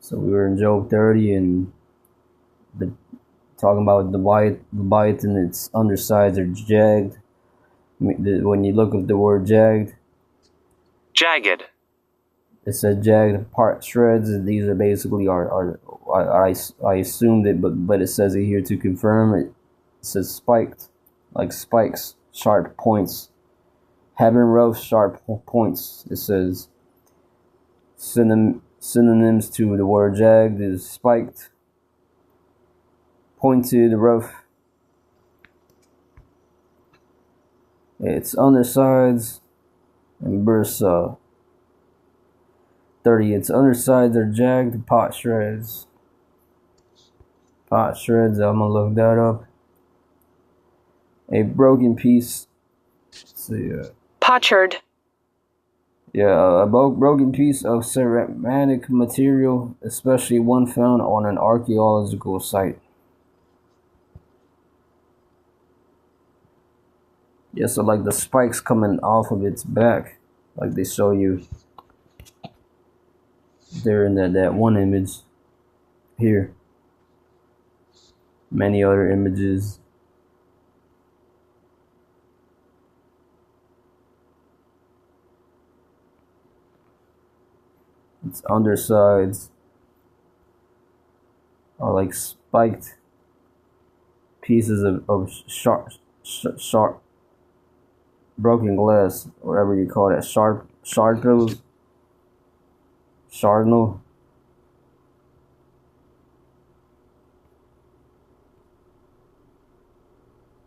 So we were in Job 30 and the talking about the Leviathan, its undersides are jagged. When you look at the word jagged, it says jagged part shreds. And these are basically I assumed it, but it says it here to confirm it. It says spiked, like spikes, sharp points, having rough sharp points. It says synonyms to the word jagged is spiked, pointed, rough. Its undersides, in verse 30, its undersides are jagged pot shreds. Pot shreds, I'm gonna look that up. A broken piece. Let's see. Potsherd. Yeah, a broken piece of ceramic material, especially one found on an archaeological site. Yeah, so like the spikes coming off of its back, like they show you there in that one image here. Many other images. Its undersides are like spiked pieces of sharp broken glass, whatever you call that, shardnel.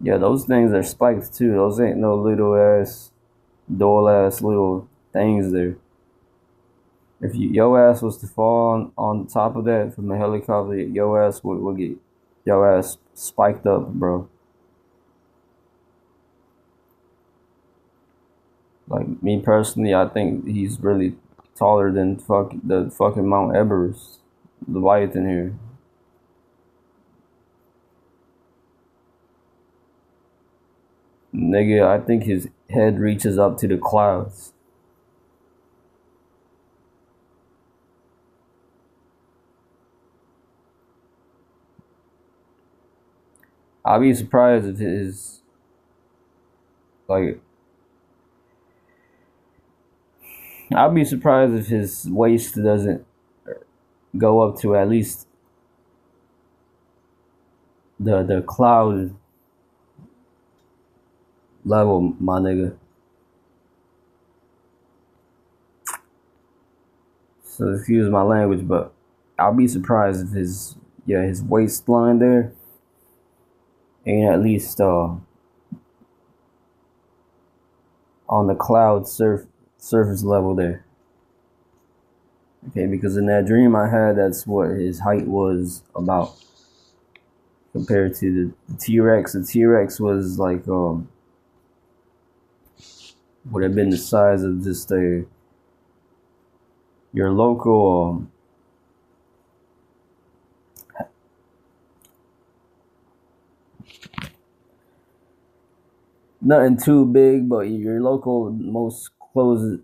Yeah, those things are spiked too. Those ain't no little ass, dull ass little things there. If your ass was to fall on top of that from a helicopter, your ass would get your ass spiked up, bro. Like me personally, I think he's really taller than the fucking Mount Everest, Leviathan here. Nigga, I think his head reaches up to the clouds. I'd be surprised if his, like, I'd be surprised if his waist doesn't go up to at least the cloud level, my nigga. So excuse my language, but I'll be surprised if his waistline there ain't at least on the cloud surface level there. Okay, because in that dream I had, that's what his height was about compared to the T-Rex. The T-Rex was like would have been the size of just your local nothing too big, but your local most close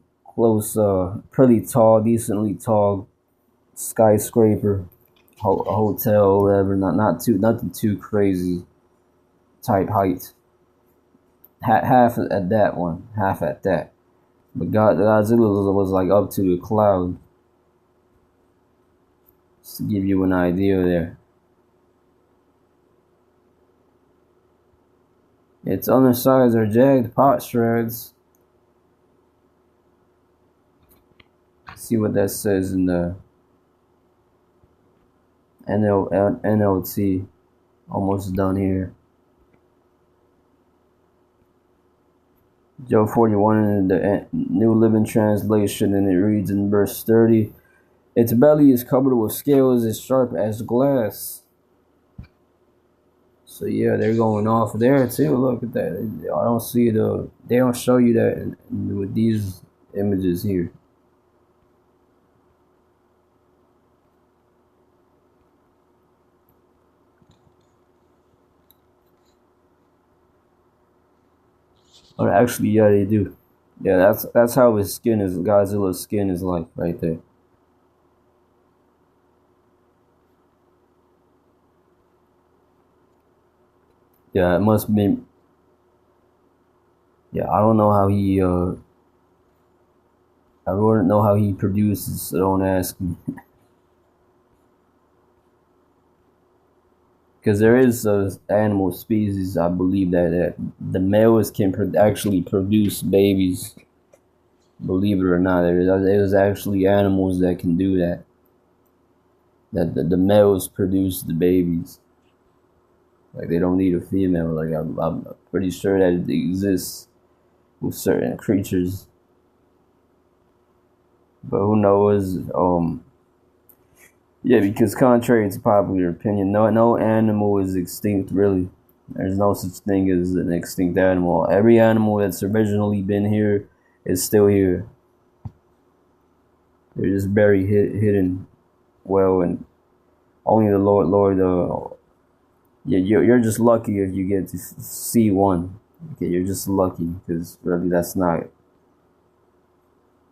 pretty tall, decently tall skyscraper, hotel, whatever. Nothing too crazy type height. Half at that one, half at that. But Godzilla was like up to the cloud. Just to give you an idea there. Its undersides are jagged pot shreds. See what that says in the NLT. Almost done here. Job 41 in the New Living Translation, and it reads in verse 30, its belly is covered with scales as sharp as glass. So yeah, they're going off there too. Look at that. I don't see they don't show you that with these images here. Or actually, yeah, they do. Yeah, that's how his skin is. Godzilla's skin is like right there. Yeah, it must be. Yeah, I don't know how he. I wouldn't know how he produces. So don't ask me. Because there is a animal species, I believe that the males can actually produce babies. Believe it or not, there's actually animals that can do that. That the males produce the babies. Like they don't need a female. Like I'm pretty sure that it exists with certain creatures, but who knows? Yeah, because contrary to popular opinion, no animal is extinct really. There's no such thing as an extinct animal. Every animal that's originally been here is still here. They're just very hidden well, and only the Lord. Yeah, you're just lucky if you get to see one. Okay, you're just lucky because really that's not.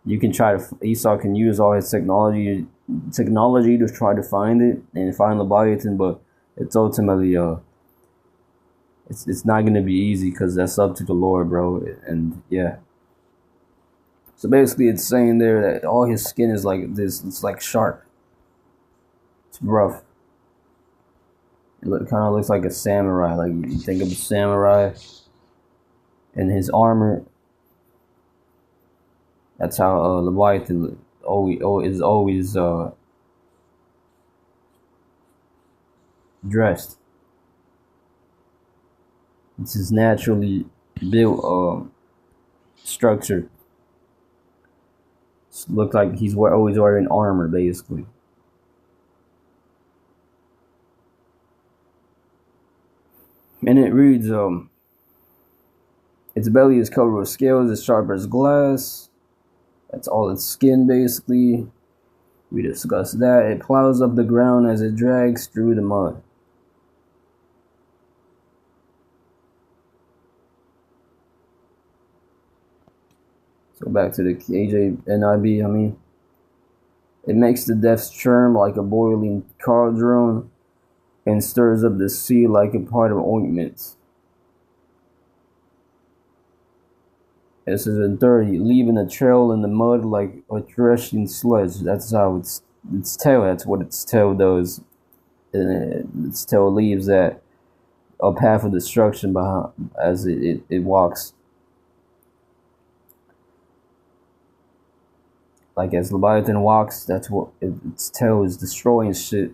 You can try to Esau can use all his technology to try to find it and find Leviathan, but it's ultimately it's not gonna be easy because that's up to the Lord, bro. And yeah, so basically it's saying there that all his skin is like this. It's like sharp. It's rough. Kind of looks like a samurai. Like you think of a samurai and his armor. That's how Leviathan always dressed. It's his naturally built structure. Looks like he's always wearing armor, basically. And it reads, its belly is covered with scales as sharp as glass. That's all its skin, basically. We discussed that. It plows up the ground as it drags through the mud. So back to the KJNIB, I mean. It makes the depths churn like a boiling cauldron and stirs up the sea like a pot of ointment. This is in 30, leaving a trail in the mud like a threshing sledge. That's how its tail. That's what its tail does. Its tail leaves that a path of destruction behind as it walks. Like as Leviathan walks, that's what its tail is destroying shit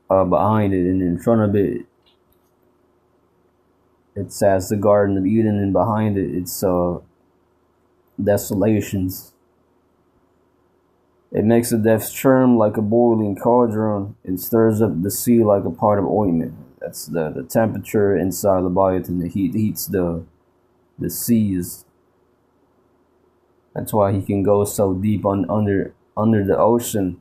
behind it, and in front of it, it's as the Garden of Eden, and behind it, it's desolations. It makes the depths churn like a boiling cauldron and stirs up the sea like a pot of ointment. That's the temperature inside Leviathan. The heat heats the seas. That's why he can go so deep under the ocean.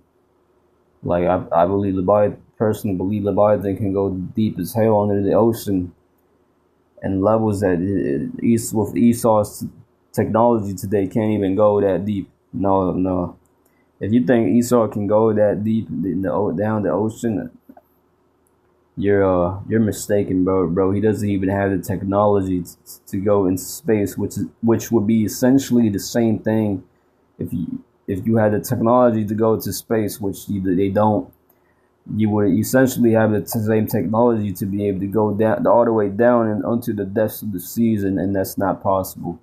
Like I believe Leviathan, personally believe Leviathan can go deep as hell under the ocean, and levels that with Esau's technology today can't even go that deep. No. If you think Esau can go that deep down the ocean, you're mistaken, bro. He doesn't even have the technology to go into space, which would be essentially the same thing if you had the technology to go to space, which they don't. You would essentially have the same technology to be able to go down all the way down and onto the depths of the seas, and that's not possible.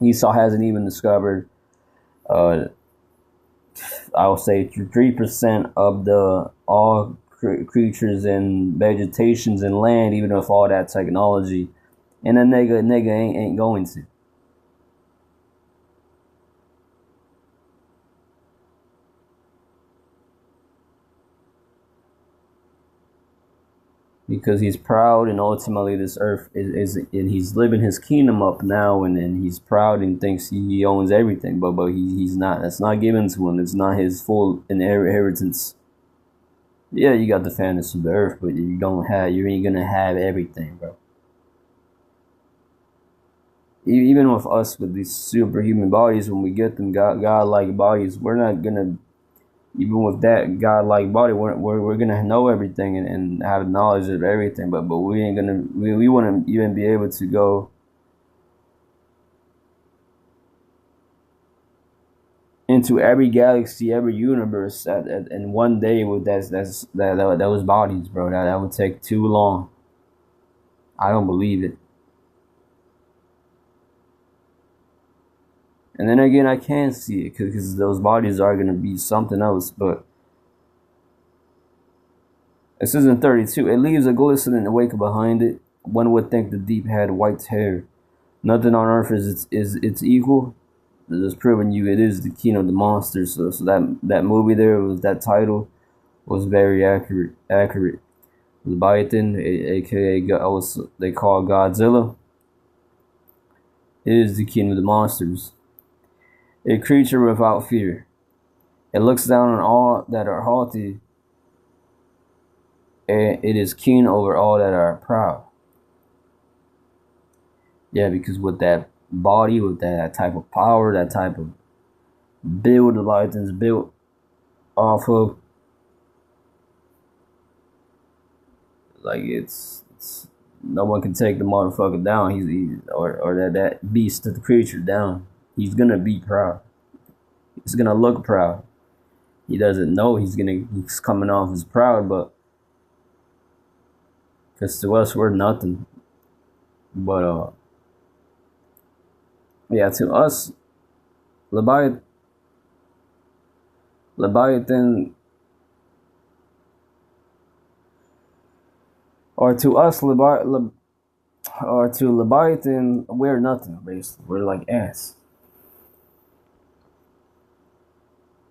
Esau hasn't even discovered, I would say, 3% of the all creatures and vegetations and land, even with all that technology, and a nigga ain't going to. Because he's proud, and ultimately this earth is and he's living his kingdom up now, and he's proud and thinks he owns everything, but he's not. That's not given to him. It's not his full inheritance. Yeah, you got the fantasy of the earth, but you ain't gonna have everything, bro. Even with us with these superhuman bodies, when we get them godlike bodies, we're not gonna even with that godlike body, we're gonna know everything and have knowledge of everything, but we ain't gonna we wouldn't even be able to go into every galaxy, every universe in one day with those bodies, bro. That would take too long. I don't believe it. And then again, I can see it because those bodies are gonna be something else. But this isn't 32. It leaves a glistening wake behind it. One would think the deep had white hair. Nothing on earth is its equal. Just proving you it is the king of the monsters. So that movie there was that title was very accurate. Leviathan, A.k.a. they call Godzilla, is the king of the monsters. A creature without fear. It looks down on all that are haughty, and it is keen over all that are proud. Yeah, because with that body, with that type of power, that type of build, Leviathan's built off of, like it's no one can take the motherfucker down. Or that beast, the creature down. He's gonna be proud. He's gonna look proud. He doesn't know he's coming off as proud, but because to us we're nothing. But yeah, to us, Leviathan, or to us, or to Leviathan, we're nothing. Basically, we're like ants.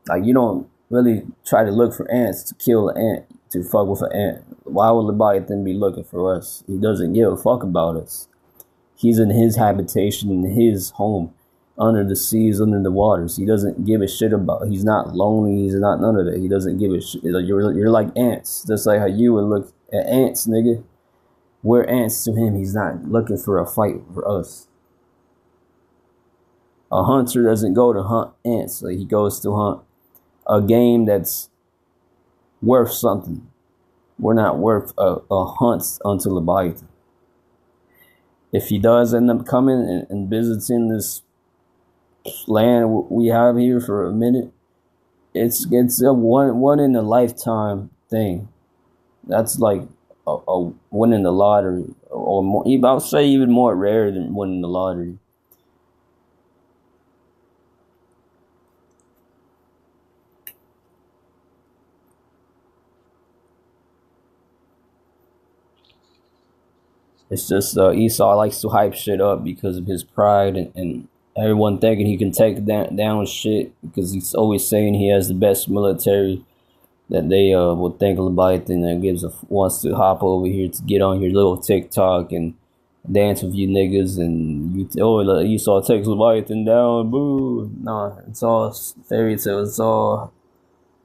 Like, you don't really try to look for ants to kill an ant, to fuck with an ant. Why would Leviathan be looking for us? He doesn't give a fuck about us. He's in his habitation, in his home, under the seas, under the waters. He doesn't give a shit about. He's not lonely. He's not none of that. He doesn't give a shit. You're like ants, just like how you would look at ants, nigga. We're ants to him. He's not looking for a fight for us. A hunter doesn't go to hunt ants. Like, he goes to hunt a game that's worth something. We're not worth a hunt unto Leviathan. If he does end up coming and visiting this land we have here for a minute, it's a one in a lifetime thing. That's like a winning the lottery, or more, I'll say even more rare than winning the lottery. It's just Esau likes to hype shit up because of his pride and everyone thinking he can take down shit because he's always saying he has the best military. That they will think Leviathan and wants to hop over here to get on your little TikTok and dance with you niggas, and Esau takes Leviathan down, boo. Nah, it's all fairy tale. It's all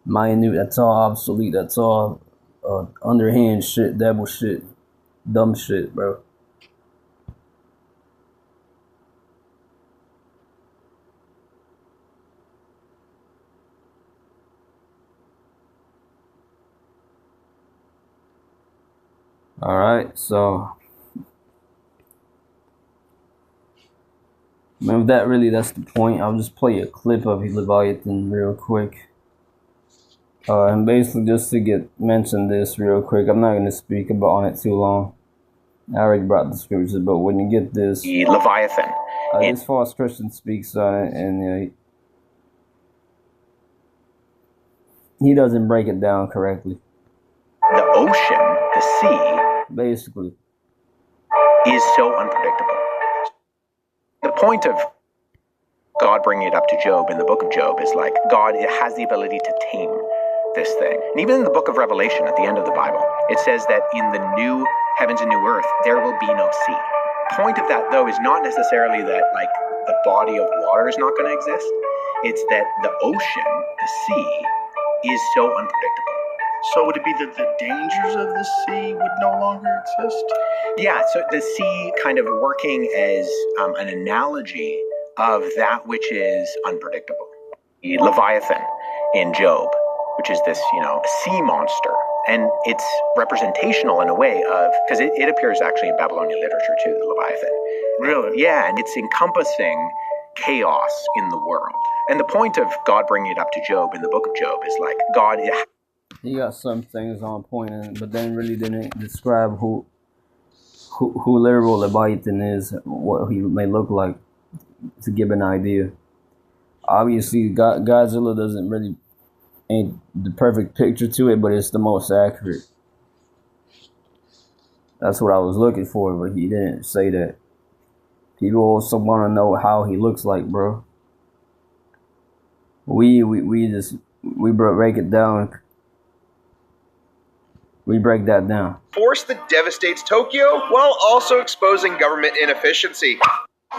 minute. That's all obsolete. That's all underhand shit, devil shit, dumb shit, bro. All right, so remember that's the point. I'll just play a clip of Leviathan real quick. And basically, just to mention this real quick, I'm not going to speak on it too long. I already brought the scriptures, but when you get this, Leviathan, this false Christian speaks on it, and he doesn't break it down correctly. The ocean, the sea, basically, is so unpredictable. The point of God bringing it up to Job in the book of Job is like God has the ability to tame this thing. And even in the book of Revelation at the end of the Bible, it says that in the new heavens and new earth, there will be no sea. Point of that, though, is not necessarily that like the body of water is not going to exist. It's that the ocean, the sea, is so unpredictable. So would it be that the dangers of the sea would no longer exist? Yeah, so the sea kind of working as an analogy of that which is unpredictable. Leviathan in Job which is this, sea monster. And it's representational in a way of, because it appears actually in Babylonian literature too, the Leviathan. Really? Yeah, and it's encompassing chaos in the world. And the point of God bringing it up to Job in the book of Job is like, God... He got some things on point, but then really didn't describe who literal Leviathan is, what he may look like, to give an idea. Obviously, Godzilla ain't the perfect picture to it, but it's the most accurate. That's what I was looking for, but he didn't say that. People also want to know how he looks like, bro. We break it down. We break that down. Force that devastates Tokyo while also exposing government inefficiency.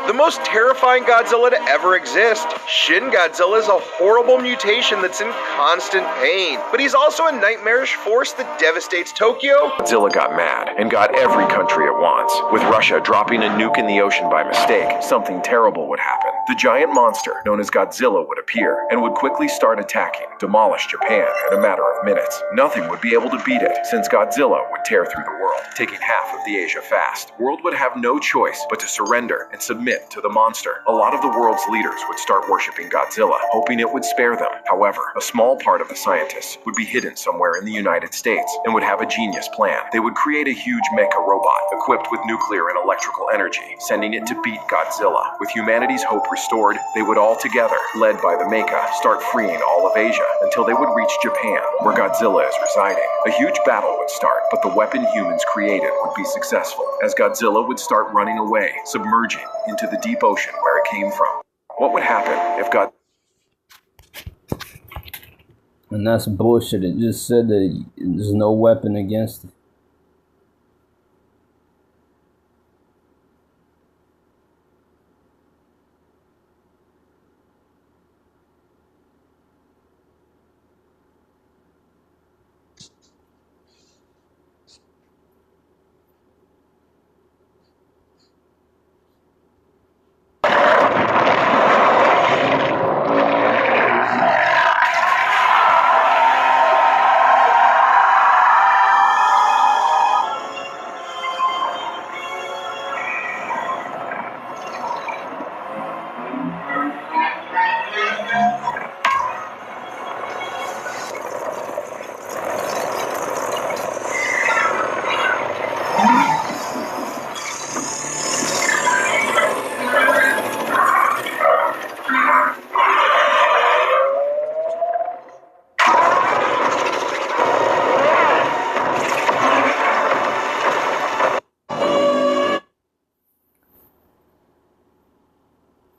The most terrifying Godzilla to ever exist. Shin Godzilla is a horrible mutation that's in constant pain, but he's also a nightmarish force that devastates Tokyo. Godzilla got mad and got every country at once. With Russia dropping a nuke in the ocean by mistake, something terrible would happen. The giant monster known as Godzilla would appear and would quickly start attacking, demolish Japan in a matter of minutes. Nothing would be able to beat it, since Godzilla would tear through the world, taking half of the Asia fast. The world would have no choice but to surrender and submit to the monster. A lot of the world's leaders would start worshipping Godzilla, hoping it would spare them. However, a small part of the scientists would be hidden somewhere in the United States and would have a genius plan. They would create a huge mecha robot equipped with nuclear and electrical energy, sending it to beat Godzilla. With humanity's hope restored, they would all together, led by the mecha, start freeing all of Asia until they would reach Japan, where Godzilla is residing. A huge battle would start, but the weapon humans created would be successful, as Godzilla would start running away, submerging into the deep ocean where it came from. What would happen if God... And that's bullshit. It just said that there's no weapon against it.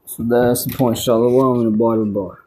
So that's the point. Shalom in the bottom bar.